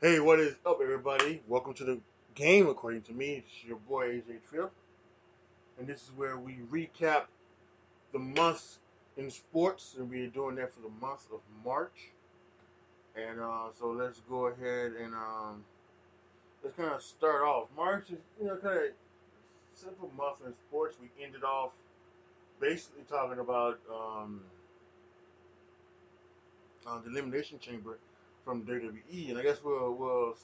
Hey, what is up, everybody? Welcome to the game, according to me. It's your boy AJ Tripp, and this is where we recap the months in sports, and we're doing that for the month of March. And so let's go ahead and let's kind of start off. March is kind of simple month in sports. We ended off basically talking about the Elimination Chamber from WWE, and I guess we'll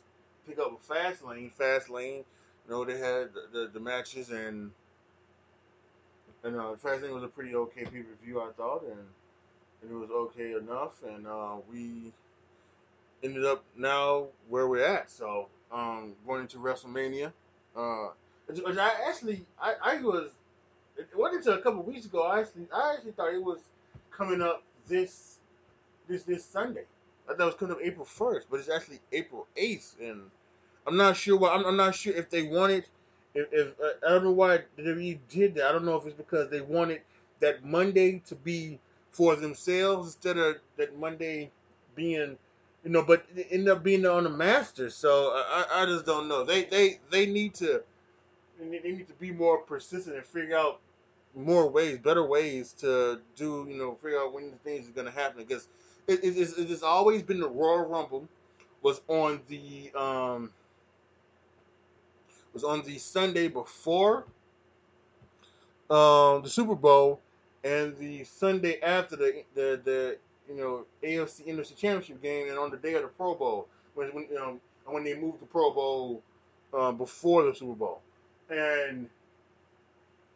pick up with Fastlane. Fastlane, they had the matches, and Fastlane was a pretty okay pay per view, I thought, and it was okay enough, and we ended up now where we're at. So going into WrestleMania, which I was it wasn't until a couple weeks ago. I actually thought it was coming up this Sunday. I thought it was coming up April 1st, but it's actually April 8th, and I'm not sure why. I'm not sure if they wanted. If I don't know why WWE did that. I don't know if it's because they wanted that Monday to be for themselves instead of that Monday being, but it ended up being on the Masters. So I just don't know. They need to be more persistent and figure out more ways, better ways to do, figure out when the things are going to happen. Because it's always been the Royal Rumble was on the Sunday before the Super Bowl, and the Sunday after the AFC NFC Championship game, and on the day of the Pro Bowl when they moved the Pro Bowl before the Super Bowl, and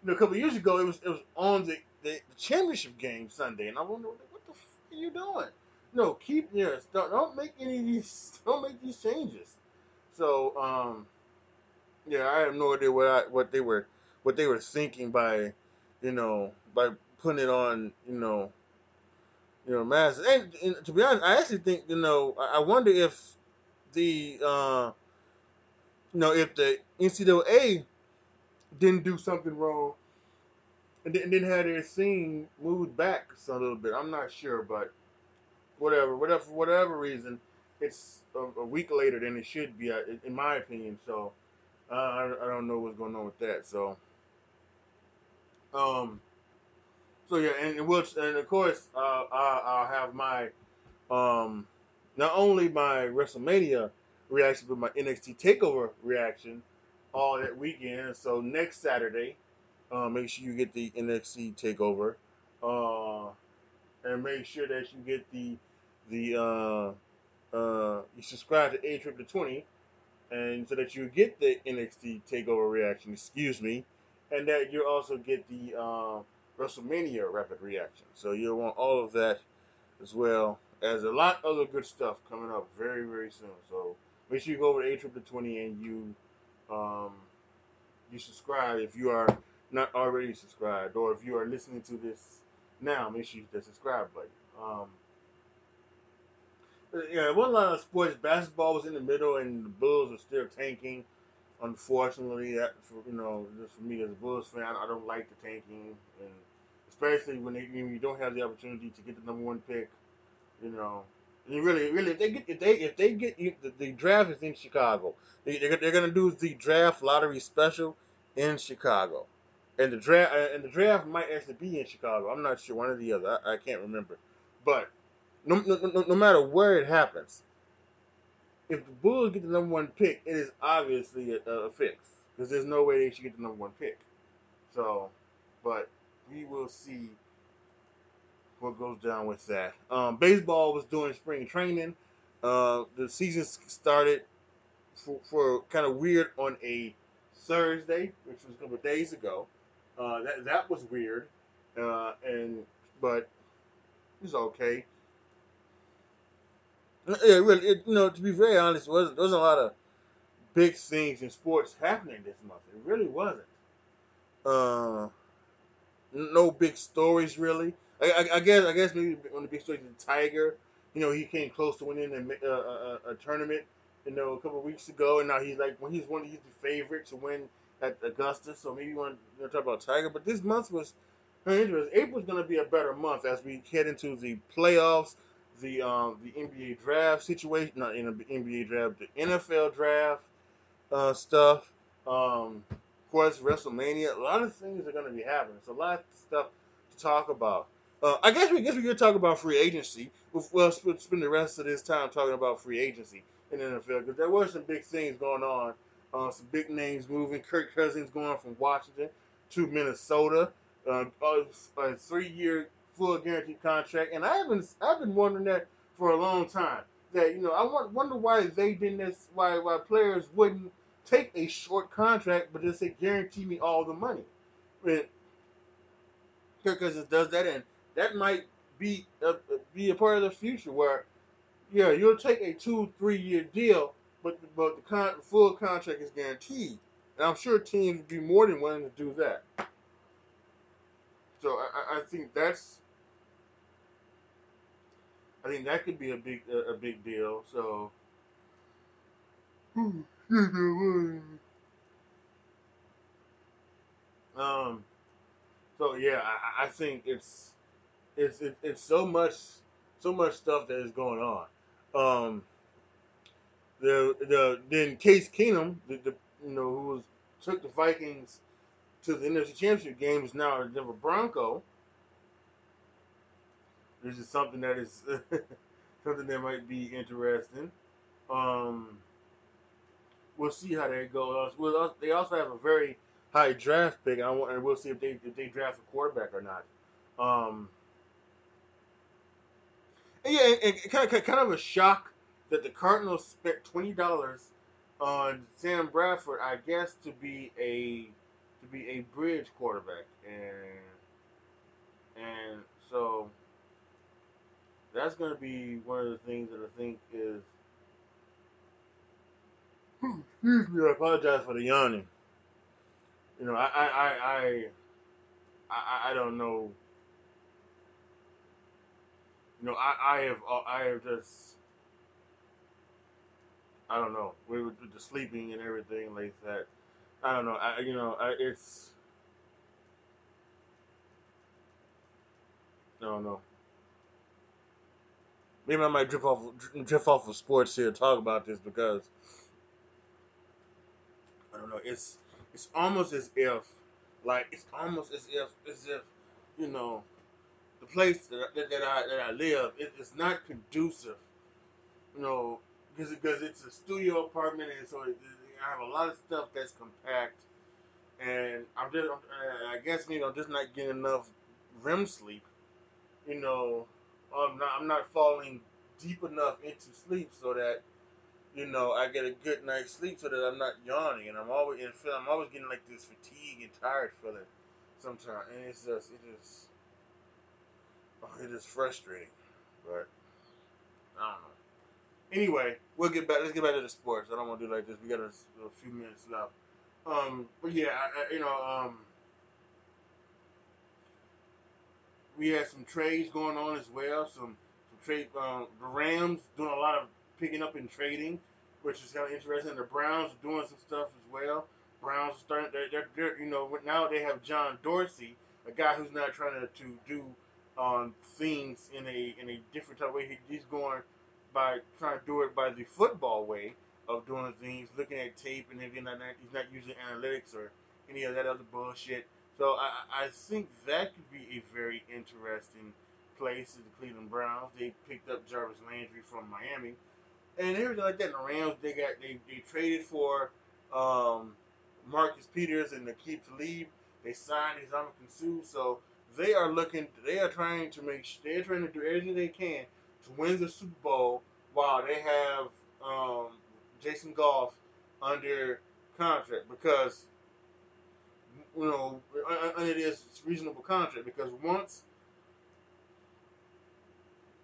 a couple of years ago it was on the championship game Sunday, and I wonder what the f are you doing? No, keep yes, don't make any of these don't make these changes. So yeah, I have no idea what they were thinking by, by putting it on, mass. And to be honest, I actually think, I wonder if the, if the NCAA didn't do something wrong and then had their scene moved back a little bit. I'm not sure, but for whatever reason, it's a week later than it should be, in my opinion. So I don't know what's going on with that. Um, So yeah, and of course, I'll have my um, not only my WrestleMania reaction, but my NXT Takeover reaction all that weekend. So next Saturday, make sure you get the NXT Takeover, uh, and make sure that you get the you subscribe to A Trip to 20, and so that you get the NXT Takeover reaction. Excuse me, and that you also get the WrestleMania Rapid Reaction. So you'll want all of that as well as a lot of other good stuff coming up very very soon. So make sure you go over to A Trip to 20 and um, you subscribe if you are not already subscribed, or if you are listening to this now, make sure you hit the subscribe button. Yeah, it wasn't a lot of sports. Basketball was in the middle, and the Bulls are still tanking. Unfortunately, just for me as a Bulls fan, I don't like the tanking, and especially when you don't have the opportunity to get the number one pick. You know, and you really, if they get the draft is in Chicago. They're gonna do the draft lottery special in Chicago, and the draft might actually be in Chicago. I'm not sure, one or the other. I can't remember, but no matter where it happens, if the Bulls get the number one pick, it is obviously a fix, because there's no way they should get the number one pick. So, but we will see what goes down with that. Baseball was doing spring training. The season started for kind of weird on a Thursday, which was a couple of days ago. That was weird, and but it's okay. Yeah, really, to be very honest, there wasn't a lot of big things in sports happening this month. It really wasn't. Uh, no big stories really. I guess maybe one of the big stories is Tiger. He came close to winning a tournament. A couple of weeks ago, and now he's the favorite to win at Augusta. So maybe you want to talk about Tiger. But this month was very interesting. April's going to be a better month as we head into the playoffs. the NBA draft situation, not in the NBA draft, the NFL draft stuff. Of course, WrestleMania. A lot of things are going to be happening. It's a lot of stuff to talk about. I guess we could talk about free agency. We'll spend the rest of this time talking about free agency in the NFL because there were some big things going on. Some big names moving. Kirk Cousins going from Washington to Minnesota. A 3-year full guaranteed contract, and I've been wondering that for a long time. That wonder why they didn't. Why players wouldn't take a short contract, but just say guarantee me all the money. When Kirk Cousins does that, and that might be a part of the future where yeah you'll take a 2-3 year deal, but the full contract is guaranteed, and I'm sure teams would be more than willing to do that. So I think that could be a big deal. So um so yeah I think it's so much stuff that is going on. Um, then Case Keenum, who took the Vikings to the NFC Championship game, is now a Denver Bronco. This is something that is something that might be interesting. Um, we'll see how that goes. They also have a very high draft pick, and we'll see if they draft a quarterback or not. Um, and yeah, and kind of a shock that the Cardinals spent $20 on Sam Bradford, I guess, to be a bridge quarterback, and so that's going to be one of the things that I think is. Excuse me, I apologize for the yawning. I don't know. I have just I don't know with the sleeping and everything like that. I don't know. It's I don't know. Maybe I might drift off of sports here and talk about this because I don't know. It's almost as if you know the place that I live it's not conducive. You know because it's a studio apartment and so I have a lot of stuff that's compact and I guess I'm just not getting enough REM sleep. You know I'm not falling deep enough into sleep so that I get a good night's sleep so that I'm not yawning, and I'm always getting like this fatigue and tired feeling sometimes, and it is frustrating, but I don't know. Anyway, we'll get back. Let's get back to the sports. I don't want to do like this. We got a few minutes left. But yeah, we had some trades going on as well. Some trade. The Rams doing a lot of picking up and trading, which is kind of interesting. The Browns are doing some stuff as well. Browns are starting. They're now they have John Dorsey, a guy who's not trying to do things in a different type of way. He's going by trying to do it by the football way of doing things, looking at tape, and again, he's not using analytics or any of that other bullshit. So I think that could be a very interesting place is the Cleveland Browns. They picked up Jarvis Landry from Miami and everything like that. And the Rams they traded for um, Marcus Peters and Aqib Talib. They signed Ndamukong Suh. So they are looking. They are trying to they're trying to do everything they can to win the Super Bowl while they have um, Jason Goff under contract because under this reasonable contract because once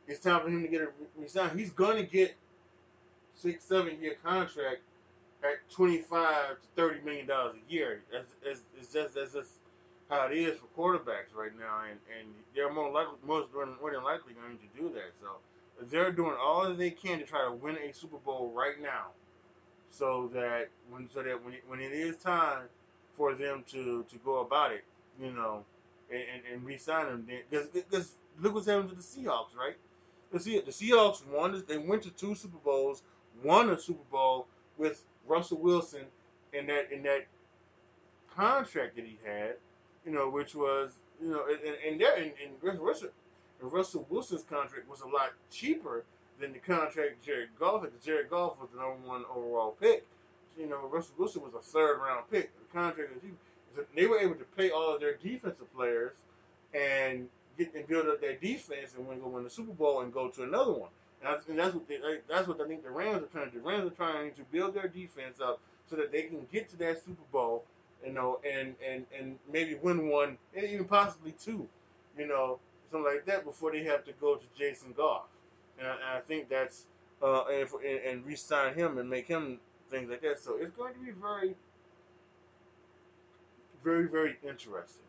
it's time for him to get a resign, he's gonna get 6-7 year contract at $25 to $30 million a year. That's just how it is for quarterbacks right now, and they're more than likely going to do that. So they're doing all that they can to try to win a Super Bowl right now, so that when it is time for them to go about it, you know, and re-sign them, because look what's happened to the Seahawks, right? The Seahawks won. They went to two Super Bowls, won a Super Bowl with Russell Wilson in that contract that he had, which was and Russell Wilson's contract was a lot cheaper than the contract Jared Goff had. Jared Goff was the number one overall pick. Russell Wilson was a third round pick. The contract they were able to pay all of their defensive players and get and build up their defense and win the Super Bowl and go to another one. And that's what I think the Rams are trying to do. The Rams are trying to build their defense up so that they can get to that Super Bowl, and maybe win one and even possibly two, you know, something like that before they have to go to Jason Goff. And I think that's and re-sign him and make him things like that. So it's going to be very, very, very interesting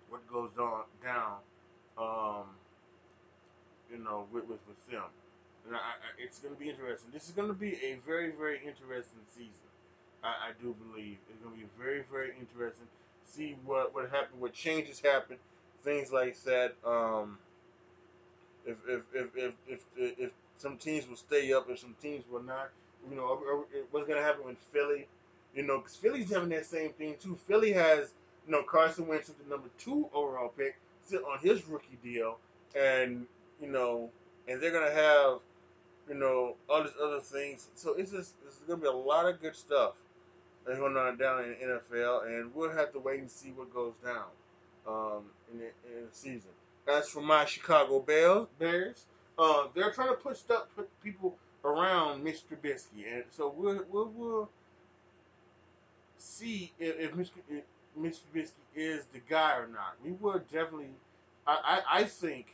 what goes on down, um, with them. And it's going to be interesting. This is going to be a very, very interesting season. I do believe it's going to be very, very interesting. See what happened, what changes happen, things like that. If some teams will stay up, if some teams will not, what's going to happen with Philly? Because Philly's having that same thing too. Philly has, Carson Wentz with the number 2 overall pick still on his rookie deal, and you know, and they're going to have, all these other things. So it's going to be a lot of good stuff that's going on down in the NFL, and we'll have to wait and see what goes down in the season. As for my Chicago Bears, they're trying to put people around Mitch Trubisky, and so we'll see if Mitch Trubisky is the guy or not. We will definitely. I think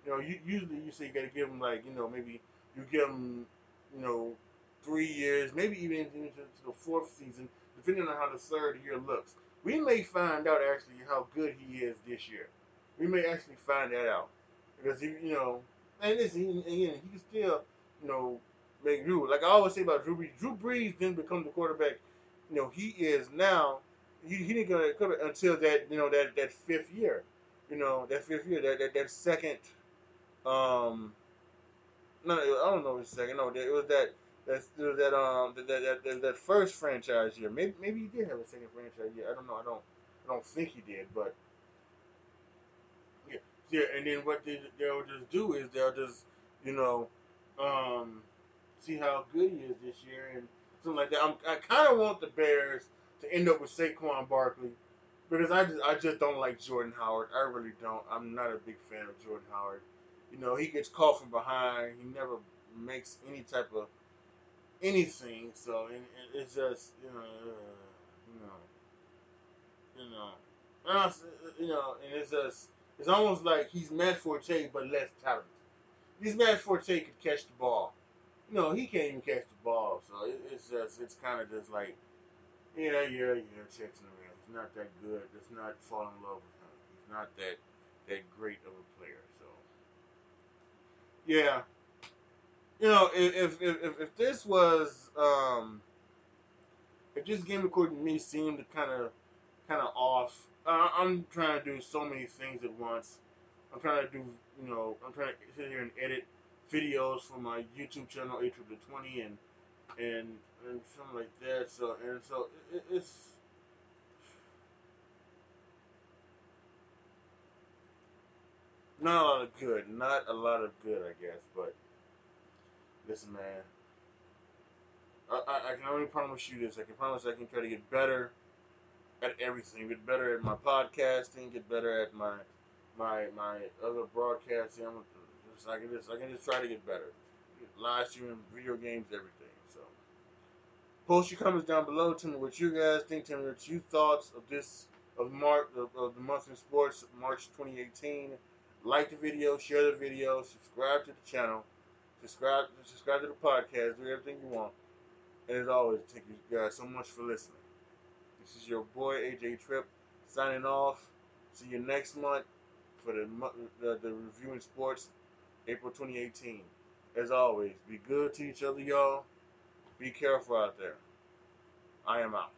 usually you say you got to give him like maybe you give him 3 years, maybe even into the fourth season, depending on how the third year looks. We may find out actually how good he is this year. We may actually find that out because and listen, again, he can still make do. Like I always say about Drew Brees. Drew Brees didn't become the quarterback he is now. He didn't go until that fifth year. That second. Um, no, I don't know his second. No, it was that first franchise year. Maybe he did have a second franchise year. I don't know. I don't think he did, but yeah, yeah. And then what they'll just do is they'll just you know um see how good he is this year and something like that. I kind of want the Bears to end up with Saquon Barkley because I just don't like Jordan Howard. I really don't. I'm not a big fan of Jordan Howard. He gets caught from behind. He never makes any type of anything. So and it's just you know you know and and it's almost like he's Matt Forte but less talented. He's Matt Forte could catch the ball. He can't even catch the ball. So it's kind of just like checks in the mail. He's not that good. Let's not fall in love with him. He's not that great of a player. So yeah, if this was if this game according to me seemed kind of off, I'm trying to do so many things at once. I'm trying to do I'm trying to sit here and edit videos for my YouTube channel A 20 and and something like that. So it's not a lot of good. Not a lot of good, I guess. But listen, man, I can only promise you this. I can promise I can try to get better at everything. Get better at my podcasting. Get better at my other broadcasting. I can just try to get better. Live streaming, video games, everything. So post your comments down below. Tell me what you guys think. Tell me what you thoughts of this of the month in sports, March 2018. Like the video, share the video, subscribe to the channel, subscribe to the podcast, do everything you want. And as always, thank you guys so much for listening. This is your boy AJ Tripp signing off. See you next month for the reviewing sports, April 2018. As always, be good to each other, y'all. Be careful out there. I am out.